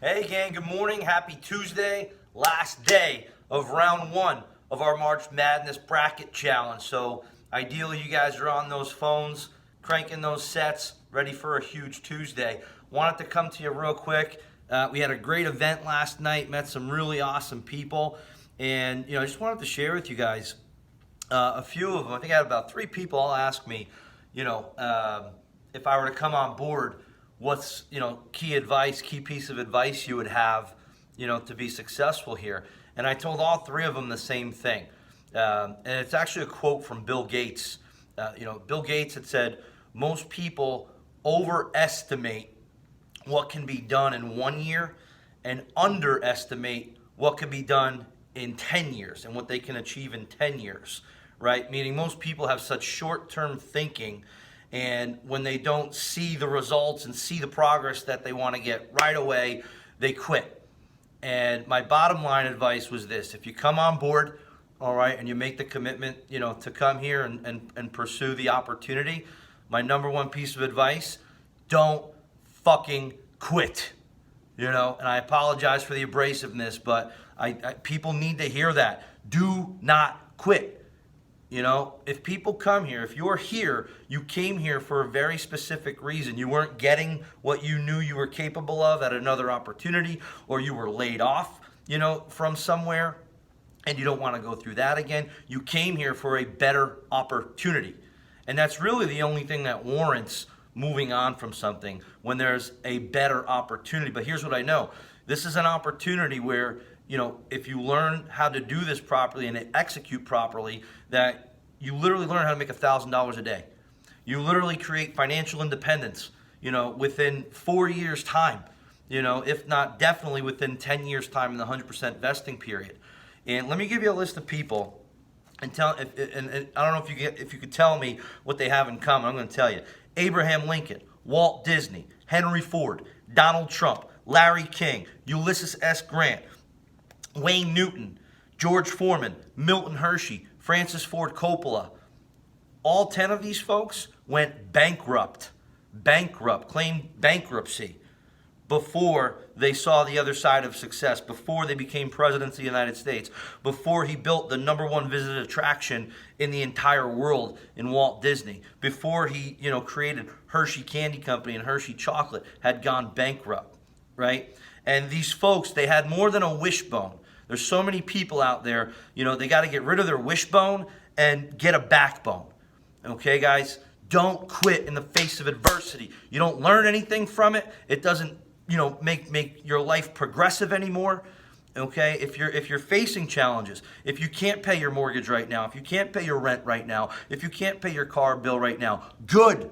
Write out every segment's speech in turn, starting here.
Hey gang, good morning. Happy Tuesday. Last day of round one of our March Madness Bracket Challenge. So ideally you guys are on those phones, cranking those sets, ready for a huge Tuesday. Wanted to come to you real quick. We had a great event last night, met some really awesome people. And I just wanted to share with you guys a few of them. I think I had about 3 people all ask me, if I were to come on board, what's key advice, key piece of advice you would have, to be successful here. And I told all 3 of them the same thing. And it's actually a quote from Bill Gates. Bill Gates had said, most people overestimate what can be done in 1 year and underestimate what can be done in 10 years and what they can achieve in 10 years, right? Meaning most people have such short-term thinking, and when they don't see the results and see the progress that they want to get right away, they quit. And my bottom line advice was this: if you come on board, all right, and you make the commitment, to come here and pursue the opportunity, my number one piece of advice: don't fucking quit. And I apologize for the abrasiveness, but people need to hear that. Do not quit. If people come here, if you're here, you came here for a very specific reason. You weren't getting what you knew you were capable of at another opportunity, or you were laid off, from somewhere, and you don't want to go through that again. You came here for a better opportunity. And that's really the only thing that warrants moving on from something, when there's a better opportunity. But here's what I know. This is an opportunity where, if you learn how to do this properly and execute properly, that you literally learn how to make $1,000 a day. You literally create financial independence, within 4 years' time, if not definitely within 10 years' time in the 100% vesting period. And let me give you a list of people and and I don't know if you could tell me what they have in common. I'm going to tell you. Abraham Lincoln, Walt Disney, Henry Ford, Donald Trump, Larry King, Ulysses S. Grant, Wayne Newton, George Foreman, Milton Hershey, Francis Ford Coppola. All 10 of these folks went bankrupt, claimed bankruptcy before they saw the other side of success, before they became presidents of the United States, before he built the #1 visited attraction in the entire world in Walt Disney, before he, created Hershey Candy Company and Hershey Chocolate, had gone bankrupt, right? And these folks, they had more than a wishbone. There's so many people out there, they got to get rid of their wishbone and get a backbone. Okay, guys? Don't quit in the face of adversity. You don't learn anything from it. It doesn't, make your life progressive anymore. Okay? If you're facing challenges, if you can't pay your mortgage right now, if you can't pay your rent right now, if you can't pay your car bill right now, good.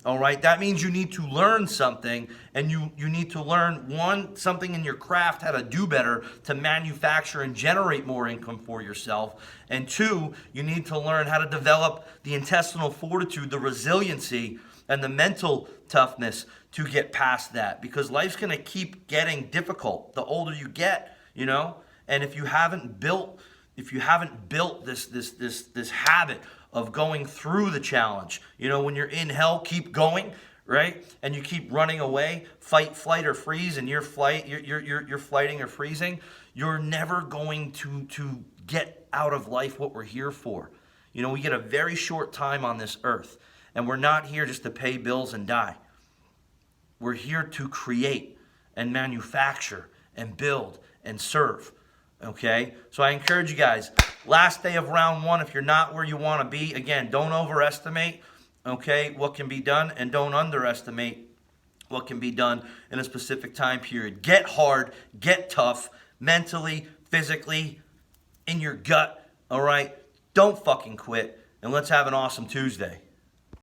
All right, that means you need to learn something, and you need to learn something in your craft, how to do better to manufacture and generate more income for yourself. And 2, you need to learn how to develop the intestinal fortitude, the resiliency, and the mental toughness to get past that, because life's going to keep getting difficult the older you get, And if you haven't built this habit of going through the challenge, when you're in hell, keep going, right? And you keep running away, fight, flight, or freeze, and you're fighting or freezing, you're never going to get out of life what we're here for. We get a very short time on this earth, and we're not here just to pay bills and die. We're here to create and manufacture and build and serve. Okay, so I encourage you guys, last day of round 1, if you're not where you want to be, again, don't overestimate, what can be done, and don't underestimate what can be done in a specific time period. Get hard, get tough, mentally, physically, in your gut, all right? Don't fucking quit, and let's have an awesome Tuesday.